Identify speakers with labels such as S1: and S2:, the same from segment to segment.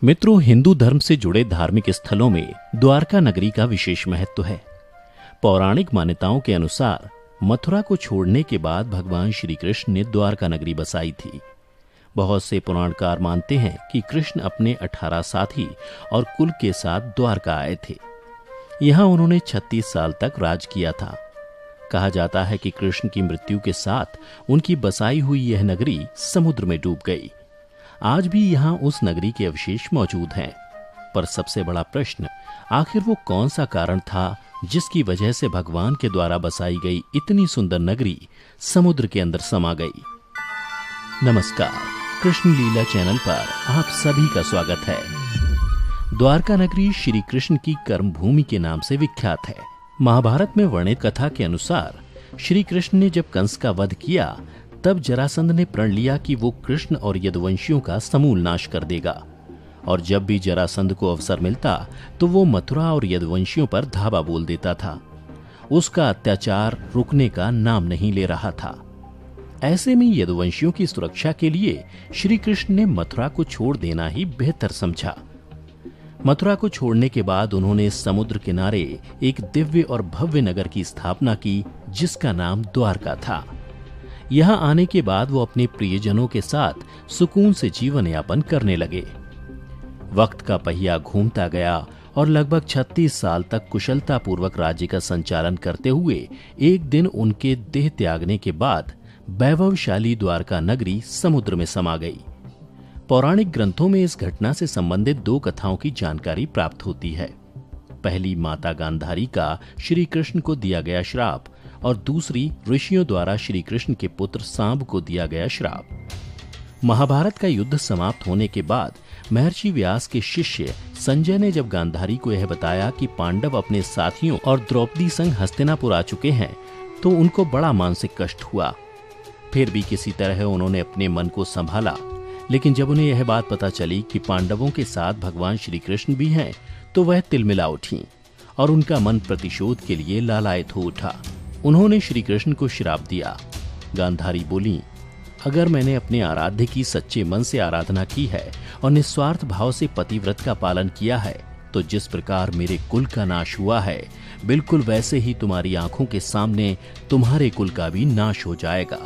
S1: मित्रों, हिंदू धर्म से जुड़े धार्मिक स्थलों में द्वारका नगरी का विशेष महत्व है। पौराणिक मान्यताओं के अनुसार मथुरा को छोड़ने के बाद भगवान श्री कृष्ण ने द्वारका नगरी बसाई थी। बहुत से पुराणकार मानते हैं कि कृष्ण अपने 18 साथी और कुल के साथ द्वारका आए थे। यहां उन्होंने 36 साल तक राज किया था। कहा जाता है कि कृष्ण की मृत्यु के साथ उनकी बसाई हुई यह नगरी समुद्र में डूब गई। आज भी यहां उस नगरी के अवशेष मौजूद हैं। पर सबसे बड़ा प्रश्न, आखिर वो कौन सा कारण था जिसकी वजह से भगवान के द्वारा बसाई गई इतनी सुंदर नगरी समुद्र के अंदर समा गई। नमस्कार, कृष्ण लीला चैनल पर आप सभी का स्वागत है। द्वारका नगरी श्री कृष्ण की कर्मभूमि के नाम से विख्यात है। महाभारत में वर्णित कथा के अनुसार श्री कृष्ण ने जब कंस का वध किया, तब जरासंध ने प्रण लिया कि वो कृष्ण और यदुवंशियों का समूल नाश कर देगा, और जब भी जरासंध को अवसर मिलता तो वो मथुरा और यदुवंशियों पर धावा बोल देता था। उसका अत्याचार रुकने का नाम नहीं ले रहा था। ऐसे में यदुवंशियों की सुरक्षा के लिए श्री कृष्ण ने मथुरा को छोड़ देना ही बेहतर समझा। मथुरा को छोड़ने के बाद उन्होंने समुद्र किनारे एक दिव्य और भव्य नगर की स्थापना की, जिसका नाम द्वारका था। यहां आने के बाद वो अपने प्रियजनों के साथ सुकून से जीवन यापन करने लगे। वक्त का पहिया घूमता गया और लगभग 36 साल तक कुशलतापूर्वक राज्य का संचालन करते हुए एक दिन उनके देह त्यागने के बाद वैभवशाली द्वारका नगरी समुद्र में समा गई। पौराणिक ग्रंथों में इस घटना से संबंधित 2 कथाओं की जानकारी प्राप्त होती है। पहली माता गांधारी का श्री कृष्ण को दिया गया श्राप, और दूसरी ऋषियों द्वारा श्री कृष्ण के पुत्र सांब को दिया गया श्राप। महाभारत का युद्ध समाप्त होने के बाद महर्षि व्यास के शिष्य संजय ने जब गांधारी को यह बताया कि पांडव अपने साथियों और द्रौपदी संग हस्तिनापुर आ चुके हैं, तो उनको बड़ा मानसिक कष्ट हुआ। फिर भी किसी तरह उन्होंने अपने मन को संभाला, लेकिन जब उन्हें यह बात पता चली कि पांडवों के साथ भगवान श्री कृष्ण भी हैं, तो वह तिलमिला उठी और उनका मन प्रतिशोध के लिए लालायित हो उठा। उन्होंने श्री कृष्ण को श्राप दिया। गांधारी बोली, अगर मैंने अपने आराध्य की सच्चे मन से आराधना की है और निस्वार्थ भाव से पतिव्रत का पालन किया है, तो जिस प्रकार मेरे कुल का नाश हुआ है, बिल्कुल वैसे ही तुम्हारी आंखों के सामने तुम्हारे कुल का भी नाश हो जाएगा।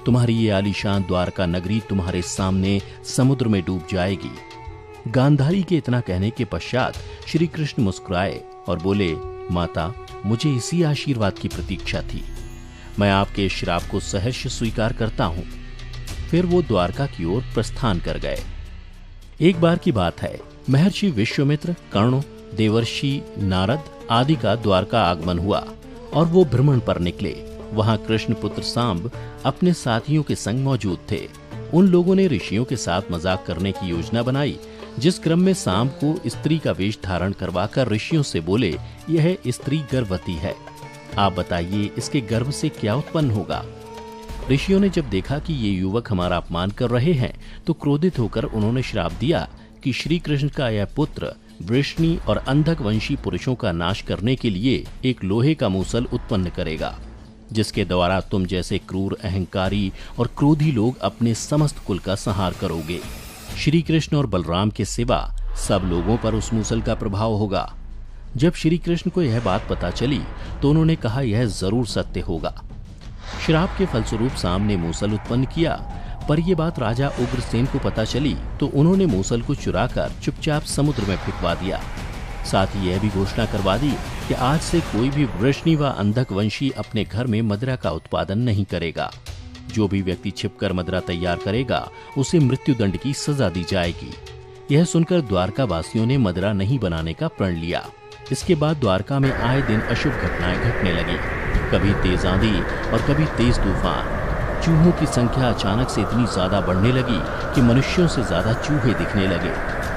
S1: तुम्हारी ये आलीशान द्वारका नगरी तुम्हारे सामने समुद्र में डूब जाएगी। गांधारी के इतना कहने के पश्चात श्री कृष्ण मुस्कुराए और बोले, माता, मुझे इसी आशीर्वाद की प्रतीक्षा थी। मैं आपके श्राप को सहर्ष स्वीकार करता हूँ। फिर वो द्वारका की ओर प्रस्थान कर गए। एक बार की बात है, महर्षि विश्वामित्र, कर्ण, देवर्षि नारद आदि का द्वारका आगमन हुआ और वो भ्रमण पर निकले। वहां कृष्ण पुत्र सांब अपने साथियों के संग मौजूद थे। उन लोगों ने ऋषियों के साथ मजाक करने की योजना बनाई, जिस क्रम में सांब को स्त्री का वेश धारण करवाकर ऋषियों से बोले, यह स्त्री गर्भवती है, आप बताइए इसके गर्भ से क्या उत्पन्न होगा। ऋषियों ने जब देखा कि ये युवक हमारा अपमान कर रहे हैं, तो क्रोधित होकर उन्होंने श्राप दिया कि श्री कृष्ण का यह पुत्र वृष्णि और अंधक वंशी पुरुषों का नाश करने के लिए एक लोहे का मूसल उत्पन्न करेगा, जिसके द्वारा तुम जैसे क्रूर, अहंकारी और क्रोधी लोग अपने समस्त कुल का संहार करोगे। श्री कृष्ण और बलराम के सिवा सब लोगों पर उस मूसल का प्रभाव होगा। जब श्री कृष्ण को यह बात पता चली, तो उन्होंने कहा, यह जरूर सत्य होगा। श्राप के फलस्वरूप सांब ने मूसल उत्पन्न किया, पर यह बात राजा उग्रसेन को पता चली, तो उन्होंने मूसल को चुराकर चुपचाप समुद्र में फेंकवा दिया। साथ ही यह भी घोषणा करवा दी कि आज से कोई भी वृष्णि व अंधक वंशी अपने घर में मदिरा का उत्पादन नहीं करेगा। जो भी व्यक्ति छिपकर मदिरा तैयार करेगा, उसे मृत्युदंड की सजा दी जाएगी। यह सुनकर द्वारका वासियों ने मदिरा नहीं बनाने का प्रण लिया। इसके बाद द्वारका में आए दिन अशुभ घटनाएं घटने लगी। कभी तेज आंधी और कभी तेज तूफान। चूहों की संख्या अचानक से इतनी ज्यादा बढ़ने लगी कि मनुष्यों से ज्यादा चूहे दिखने लगे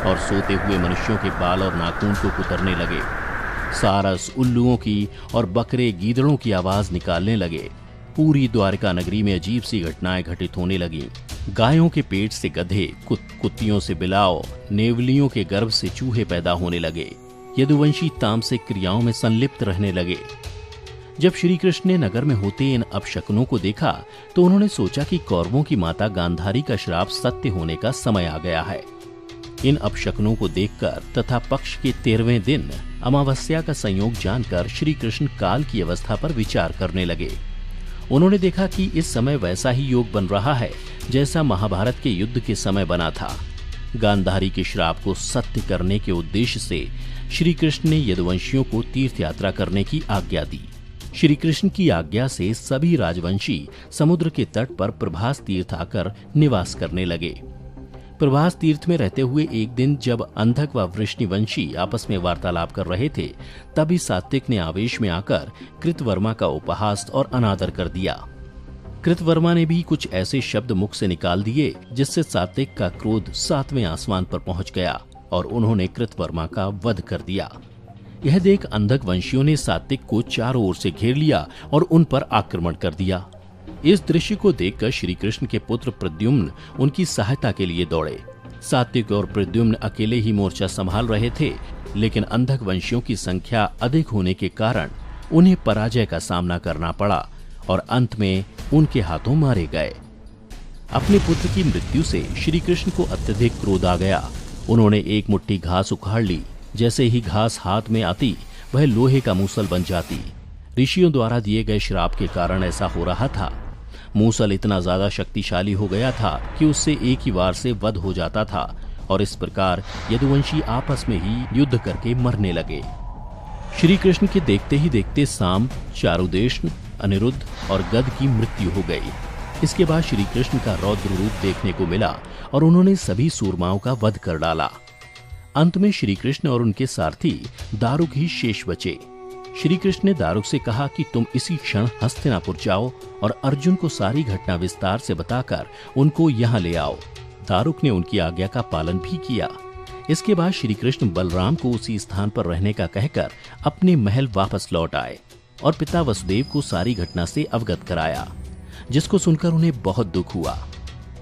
S1: और सोते हुए मनुष्यों के बाल और नाखून को कुतरने लगे। सारस, उल्लुओं की और बकरे, गीदड़ों की आवाज निकालने लगे। पूरी द्वारका नगरी में अजीब सी घटनाएं घटित होने लगी। गायों के पेट से गधे, कुत्तियों से बिलाव, नेवलियों के गर्भ से चूहे पैदा होने लगे। यदुवंशी तामसिक क्रियाओं में संलिप्त रहने लगे। जब श्री कृष्ण ने नगर में होते इन अपशकुनों को देखा, तो उन्होंने सोचा कि कौरवों की माता गांधारी का श्राप सत्य होने का समय आ गया है। इन अपशकुनों को देखकर तथा पक्ष के 13वें दिन अमावस्या का संयोग जानकर श्री कृष्ण काल की अवस्था पर विचार करने लगे। उन्होंने देखा कि इस समय वैसा ही योग बन रहा है जैसा महाभारत के युद्ध के समय बना था। गांधारी के श्राप को सत्य करने के उद्देश्य से श्री कृष्ण ने यदुवंशियों को तीर्थ यात्रा करने की आज्ञा दी। श्री कृष्ण की आज्ञा से सभी राजवंशी समुद्र के तट पर प्रभास तीर्थ आकर निवास करने लगे। प्रभास तीर्थ में रहते हुए एक दिन जब अंधक व वृष्णिवंशी आपस में वार्तालाप कर रहे थे, तभी सात्विक ने आवेश में आकर कृतवर्मा का उपहास और अनादर कर दिया। कृतवर्मा ने भी कुछ ऐसे शब्द मुख से निकाल दिए जिससे सात्विक का क्रोध 7वें आसमान पर पहुंच गया और उन्होंने कृतवर्मा का वध कर दिया। यह देख अंधक वंशियों ने सात्विक को चारों ओर से घेर लिया और उन पर आक्रमण कर दिया। इस दृश्य को देखकर श्री कृष्ण के पुत्र प्रद्युम्न उनकी सहायता के लिए दौड़े। सात्विक और प्रद्युम्न अकेले ही मोर्चा संभाल रहे थे, लेकिन अंधक वंशियों की संख्या अधिक होने के कारण उन्हें पराजय का सामना करना पड़ा और अंत में उनके हाथों मारे गए। अपने पुत्र की मृत्यु से श्री कृष्ण को अत्यधिक क्रोध आ गया। उन्होंने एक मुट्ठी घास उखाड़ ली। जैसे ही घास हाथ में आती वह लोहे का मूसल बन जाती। ऋषियों द्वारा दिए गए श्राप के कारण ऐसा हो रहा था। मूसल इतना ज्यादा शक्तिशाली हो गया था कि उससे एक ही वार से वध हो जाता था और इस प्रकार यदुवंशी आपस में ही युद्ध करके मरने लगे। श्री कृष्ण के देखते ही देखते साम, चारुदेशन, अनिरुद्ध और गद की मृत्यु हो गई। इसके बाद श्री कृष्ण का रौद्र रूप देखने को मिला और उन्होंने सभी सूरमाओं का वध कर डाला। अंत में श्री कृष्ण और उनके सारथी दारुक ही शेष बचे। श्री कृष्ण ने दारुक से कहा कि तुम इसी क्षण हस्तिनापुर जाओ और अर्जुन को सारी घटना विस्तार से बताकर उनको यहाँ ले आओ। दारुक ने उनकी आज्ञा का पालन भी किया। इसके बाद श्री कृष्ण बलराम को उसी स्थान पर रहने का कहकर अपने महल वापस लौट आए और पिता वसुदेव को सारी घटना से अवगत कराया, जिसको सुनकर उन्हें बहुत दुख हुआ।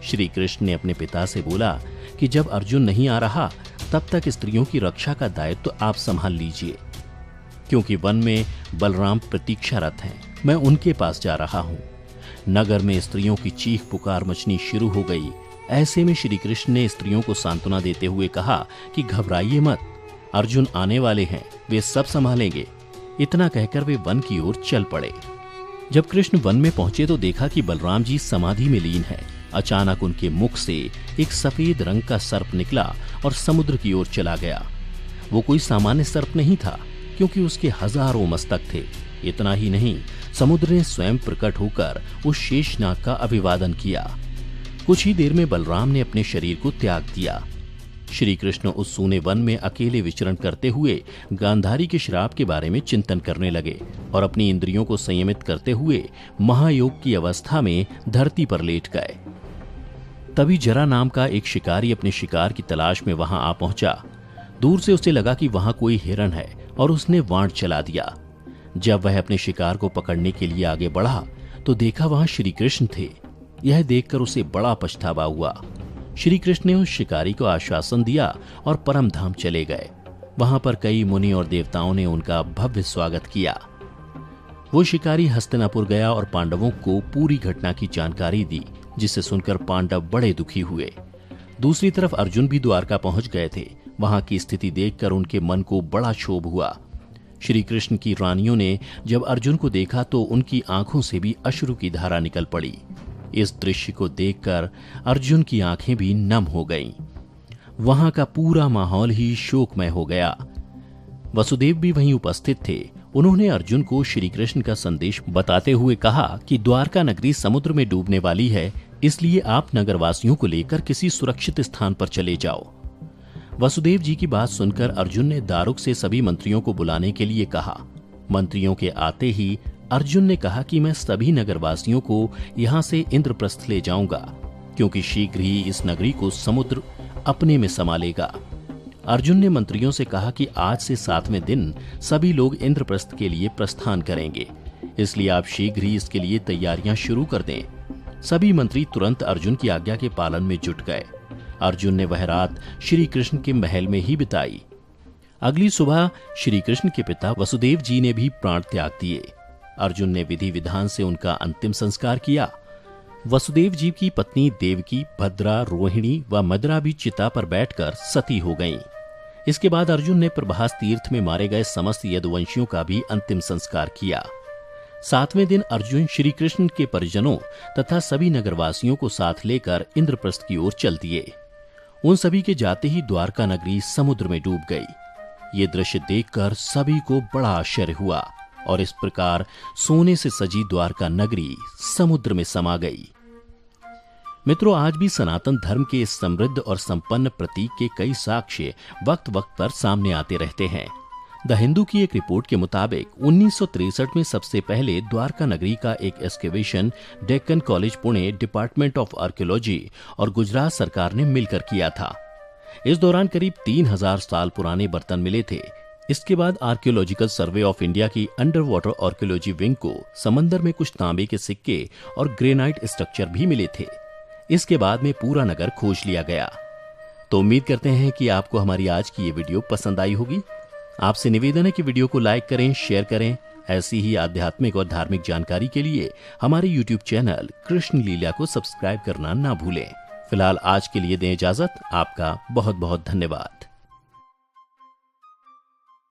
S1: श्री कृष्ण ने अपने पिता से बोला कि जब अर्जुन नहीं आ रहा तब तक स्त्रियों की रक्षा का दायित्व तो आप संभाल लीजिए, क्योंकि वन में बलराम प्रतीक्षारत हैं। मैं उनके पास जा रहा हूँ। नगर में स्त्रियों की चीख पुकार मचनी शुरू हो गई। ऐसे में श्री कृष्ण ने स्त्रियों को सांत्वना देते हुए कहा कि घबराइए मत, अर्जुन आने वाले हैं, वे सब संभालेंगे। इतना कहकर वे वन की ओर चल पड़े। जब कृष्ण वन में पहुंचे तो देखा कि बलराम जी समाधि में लीन है। अचानक उनके मुख से एक सफेद रंग का सर्प निकला और समुद्र की ओर चला गया। वो कोई सामान्य सर्प नहीं था, क्योंकि उसके हजारों मस्तक थे। इतना ही नहीं, समुद्र ने स्वयं प्रकट होकर उस शेषनाग का अभिवादन किया। कुछ ही देर में बलराम ने अपने शरीर को त्याग दिया। श्री कृष्ण उस सूने वन में अकेले विचरण करते हुए गांधारी के श्राप के बारे में चिंतन करने लगे और अपनी इंद्रियों को संयमित करते हुए महायोग की अवस्था में धरती पर लेट गए। तभी जरा नाम का एक शिकारी अपने शिकार की तलाश में वहां आ पहुंचा। दूर से उसे लगा कि वहां कोई हिरण है और उसने वाण चला दिया। जब वह अपने शिकार को पकड़ने के लिए आगे बढ़ा तो देखा वहां श्री कृष्ण थे। यह देखकर उसे बड़ा पछतावा हुआ। श्री कृष्ण ने उस शिकारी को आश्वासन दिया और परम धाम चले गए। वहां पर कई मुनि और देवताओं ने उनका भव्य स्वागत किया। वो शिकारी हस्तिनापुर गया और पांडवों को पूरी घटना की जानकारी दी, जिसे सुनकर पांडव बड़े दुखी हुए। दूसरी तरफ अर्जुन भी द्वारका पहुंच गए थे। वहां की स्थिति देखकर उनके मन को बड़ा क्षोभ हुआ। श्री कृष्ण की रानियों ने जब अर्जुन को देखा तो उनकी आंखों से भी अश्रु की धारा निकल पड़ी। इस दृश्य को देखकर अर्जुन की आंखें भी नम हो गईं। वहां का पूरा माहौल ही शोकमय हो गया। वसुदेव भी वहीं उपस्थित थे। उन्होंने अर्जुन को श्री कृष्ण का संदेश बताते हुए कहा कि द्वारका नगरी समुद्र में डूबने वाली है, इसलिए आप नगरवासियों को लेकर किसी सुरक्षित स्थान पर चले जाओ। वसुदेव जी की बात सुनकर अर्जुन ने दारुक से सभी मंत्रियों को बुलाने के लिए कहा। मंत्रियों के आते ही अर्जुन ने कहा कि मैं सभी नगरवासियों को यहाँ से इंद्रप्रस्थ ले जाऊंगा, क्योंकि शीघ्र ही इस नगरी को समुद्र अपने में समा लेगा। अर्जुन ने मंत्रियों से कहा कि आज से 7वें दिन सभी लोग इंद्रप्रस्थ के लिए प्रस्थान करेंगे, इसलिए आप शीघ्र ही इसके लिए तैयारियां शुरू कर दें। सभी मंत्री तुरंत अर्जुन की आज्ञा के पालन में जुट गए। अर्जुन ने वह रात श्री कृष्ण के महल में ही बिताई। अगली सुबह श्री कृष्ण के पिता वसुदेव जी ने भी प्राण त्याग दिए। अर्जुन ने विधि विधान से उनका अंतिम संस्कार किया। वसुदेव जी की पत्नी देवकी, भद्रा, रोहिणी व मदरा भी चिता पर बैठकर सती हो गईं। इसके बाद अर्जुन ने प्रभास तीर्थ में मारे गए समस्त यदुवंशियों का भी अंतिम संस्कार किया। 7वें दिन अर्जुन श्री कृष्ण के परिजनों तथा सभी नगरवासियों को साथ लेकर इंद्रप्रस्थ की ओर चल दिए। उन सभी के जाते ही द्वारका नगरी समुद्र में डूब गई। ये दृश्य देखकर सभी को बड़ा आश्चर्य हुआ और इस प्रकार सोने से सजी द्वारका नगरी समुद्र में समा गई। मित्रों, आज भी सनातन धर्म के इस समृद्ध और संपन्न प्रतीक के कई साक्ष्य वक्त वक्त पर सामने आते रहते हैं। द हिंदू की एक रिपोर्ट के मुताबिक 1963 में सबसे पहले द्वारका नगरी का एक excavation Deccan college Pune, department of archaeology और गुजरात सरकार ने मिलकर किया था। इस दौरान करीब 3000 साल पुराने बर्तन मिले थे। इसके बाद आर्कियोलॉजिकल सर्वे ऑफ इंडिया की अंडर वाटर आर्कियोलॉजी विंग को समंदर में कुछ तांबे के सिक्के और ग्रेनाइट स्ट्रक्चर भी मिले थे। इसके बाद में पूरा नगर खोज लिया गया। तो उम्मीद करते हैं कि आपको हमारी आज की ये वीडियो पसंद आई होगी। आपसे निवेदन है कि वीडियो को लाइक करें, शेयर करें। ऐसी ही आध्यात्मिक और धार्मिक जानकारी के लिए हमारे YouTube चैनल कृष्ण लीला को सब्सक्राइब करना ना भूलें। फिलहाल आज के लिए दें इजाजत। आपका बहुत बहुत धन्यवाद।